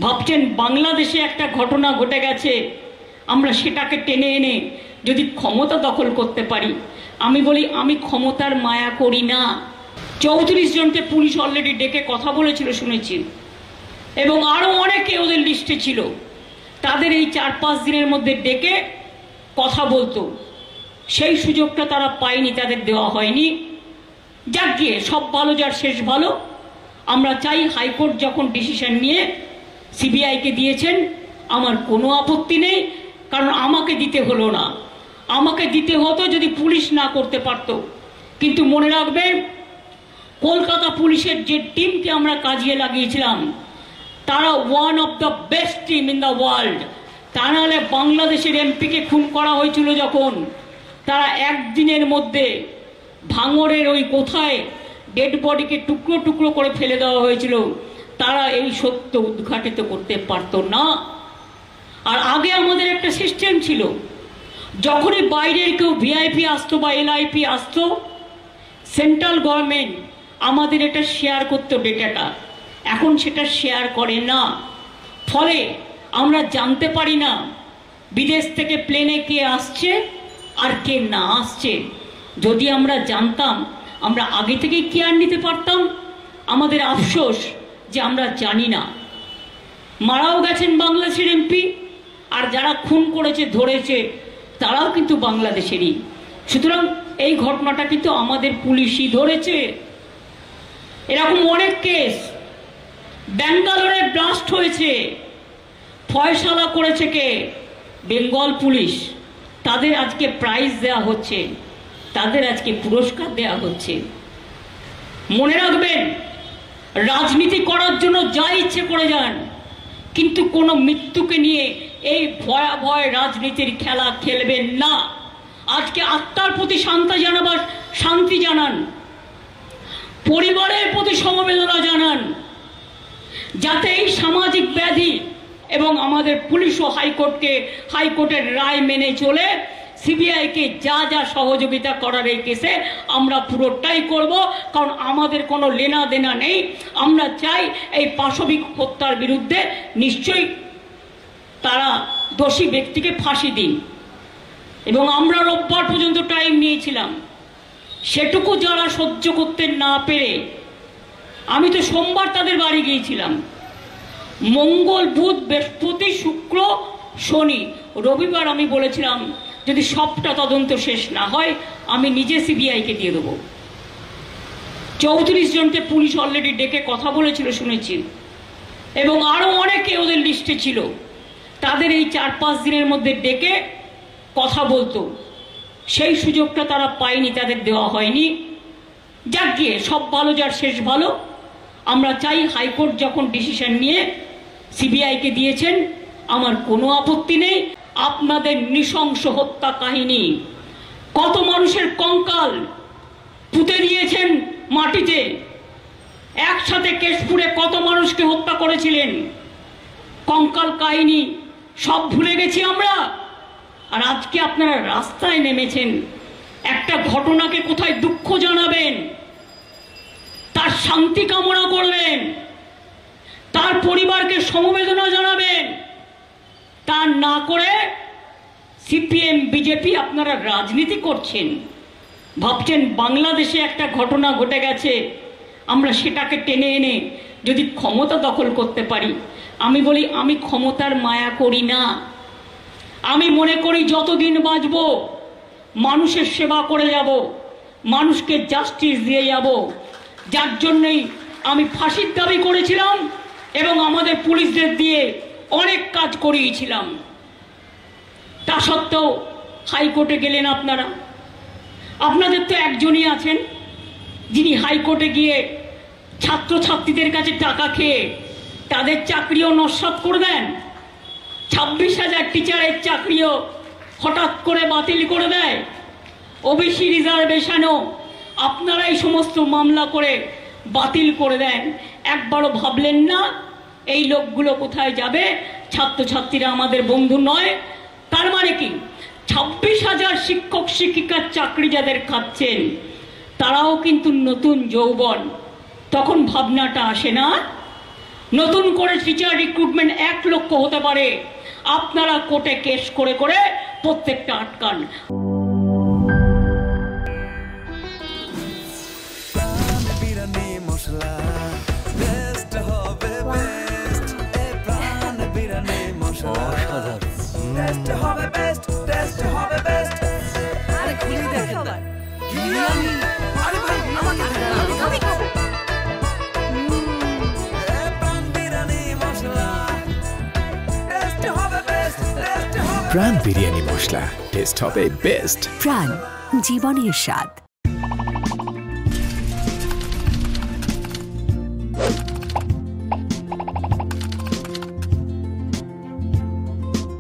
ভাবছেন বাংলাদেশে একটা ঘটনা ঘটে গেছে, আমরা সেটাকে টেনে এনে যদি ক্ষমতা দখল করতে পারি। আমি বলি আমি ক্ষমতার মায়া করি না। 34 জনকে পুলিশ অলরেডি ডেকে কথা বলেছিল শুনেছি, এবং আরো অনেকে ওদের লিস্টে ছিল। তাদের এই 4-5 দিনের মধ্যে ডেকে কথা বলতো, সেই সুযোগটা তারা পায়নি, তাদের দেওয়া হয়নি। যাক গিয়ে সব ভালো যার শেষ ভালো। আমরা চাই হাইকোর্ট যখন ডিসিশন নিয়ে সিবিআইকে দিয়েছেন, আমার কোনো আপত্তি নেই, কারণ আমাকে দিতে হলো না। আমাকে দিতে হতো যদি পুলিশ না করতে পারত। কিন্তু মনে রাখবেন, কলকাতা পুলিশের যে টিমকে আমরা কাজে লাগিয়েছিলাম, তারা one of the best team in the world. তা নাহলে বাংলাদেশের এমপিকে খুন করা হয়েছিল যখন, তারা একদিনের মধ্যে ভাঙড়ের ওই কোথায় ডেড বডিকে টুকরো টুকরো করে ফেলে দেওয়া হয়েছিল, তারা এই সত্য উদ্ঘাটিত করতে পারতো না। আর আগে আমাদের একটা সিস্টেম ছিল, যখনই বাইরের কেউ ভিআইপি আসতো বা এলআইপি আসতো, সেন্ট্রাল গভর্নমেন্ট আমাদের এটা শেয়ার করতো ডেটাটা। এখন সেটা শেয়ার করে না, ফলে আমরা জানতে পারি না বিদেশ থেকে প্লেনে কে আসছে আর কে না আসছে। যদি আমরা জানতাম, আমরা আগে থেকেই কেয়ার নিতে পারতাম। আমাদের আফসোস যে আমরা জানি না। মারাও গেছেন বাংলাদেশের এমপি, আর যারা খুন করেছে ধরেছে তারাও কিন্তু বাংলাদেশেরই। সুতরাং এই ঘটনাটা কিন্তু আমাদের পুলিশই ধরেছে। এরকম অনেক কেস, ব্যাঙ্গালোরে ব্লাস্ট হয়েছে, ফয়সালা করেছে কে? বেঙ্গল পুলিশ। তাদের আজকে প্রাইজ দেওয়া হচ্ছে, তাদের আজকে পুরস্কার দেওয়া হচ্ছে। মনে রাখবেন, রাজনীতি করার জন্য যা ইচ্ছে করে যান, কিন্তু কোনো মৃত্যুকে নিয়ে এই ভয়াবহ রাজনীতির খেলা খেলবেন না। আজকে আত্মার প্রতি শান্তি জানান, পরিবারের প্রতি সমবেদনা জানান, যাতে এই সামাজিক ব্যাধি এবং আমাদের পুলিশ ও হাইকোর্টের রায় মেনে চলে সিবিআইকে যা যা সহযোগিতা করার এই কেসে আমরা পুরোটাই করব, কারণ আমাদের কোনো লেনা দেনা নেই। আমরা চাই এই পাশবিক হত্যার বিরুদ্ধে নিশ্চয়ই তারা দোষী ব্যক্তিকে ফাঁসি দিন। এবং আমরা রোববার পর্যন্ত টাইম নিয়েছিলাম, সেটুকু যারা সহ্য করতে না পেরে, আমি তো সোমবার তাদের বাড়ি গিয়েছিলাম, মঙ্গল বুধ বৃহস্পতি শুক্র শনি রবিবার আমি বলেছিলাম যদি সবটা তদন্ত শেষ না হয় আমি নিজে সিবিআইকে দিয়ে দেবো। 34 জনকে পুলিশ অলরেডি ডেকে কথা বলেছিল শুনেছি, এবং আরো অনেকে ওদের লিস্টে ছিল। তাদের এই 4-5 দিনের মধ্যে ডেকে কথা বলতো, সেই সুযোগটা তারা পায়নি, তাদের দেওয়া হয়নি। যাক গিয়ে সব ভালো যার শেষ ভালো। আমরা চাই হাইকোর্ট যখন ডিসিশন নিয়ে সিবিআইকে দিয়েছেন, আমার কোনো আপত্তি নেই। আপনাদের নৃশংস হত্যা কাহিনী, কত মানুষের কঙ্কাল পুঁতে দিয়েছেন মাটিতে, একসাথে কেশপুরে কত মানুষকে হত্যা করেছিলেন, কঙ্কাল কাহিনী সব ভুলে গেছি আমরা। আর আজকে আপনারা রাস্তায় নেমেছেন, একটা ঘটনাকে কোথায় দুঃখ জানাবেন, তার শান্তি কামনা করবেন, তার পরিবারকে সমবেদনা জানাবেন, তা না করে সিপিএম বিজেপি আপনারা রাজনীতি করছেন। ভাবছেন বাংলাদেশে একটা ঘটনা ঘটে গেছে, আমরা সেটাকে টেনে এনে যদি ক্ষমতা দখল করতে পারি। আমি বলি আমি ক্ষমতার মায়া করি না। আমি মনে করি যতদিন বাঁচব মানুষের সেবা করে যাব, মানুষকে জাস্টিস দিয়ে যাব। যার জন্যই আমি ফাঁসির দাবি করেছিলাম এবং আমাদের পুলিশদের দিয়ে অনেক কাজ করিয়েছিলাম। তা সত্ত্বেও হাইকোর্টে গেলেন আপনারা। আপনাদের তো একজনই আছেন যিনি হাইকোর্টে গিয়ে ছাত্রছাত্রীদের কাছে টাকা খেয়ে তাদের চাকরিও নস্যাৎ করে দেন। 26,000 টিচারের চাকরিও হঠাৎ করে বাতিল করে দেয়। ওবিসি রিজার্ভেশনও আপনারা এই সমস্ত মামলা করে বাতিল করে দেন। একবারও ভাবলেন না এই লোকগুলো কোথায় যাবে? ছাত্রছাত্রীরা আমাদের বন্ধু নয়। তার মানে কি 26,000 শিক্ষক শিক্ষিকার চাকরি যাদের খাচ্ছেন তারাও কিন্তু নতুন যৌবন। তখন ভাবনাটা আসে না? নতুন করে টিচার রিক্রুটমেন্ট 1 লক্ষ হতে পারে। আপনারা কোর্টে কেস করে করে প্রত্যেকটা আটকান। প্রাণ বিরিয়ানি মশলা, টেস্ট হবে বেস্ট। প্রাণ, জীবনের স্বাদ।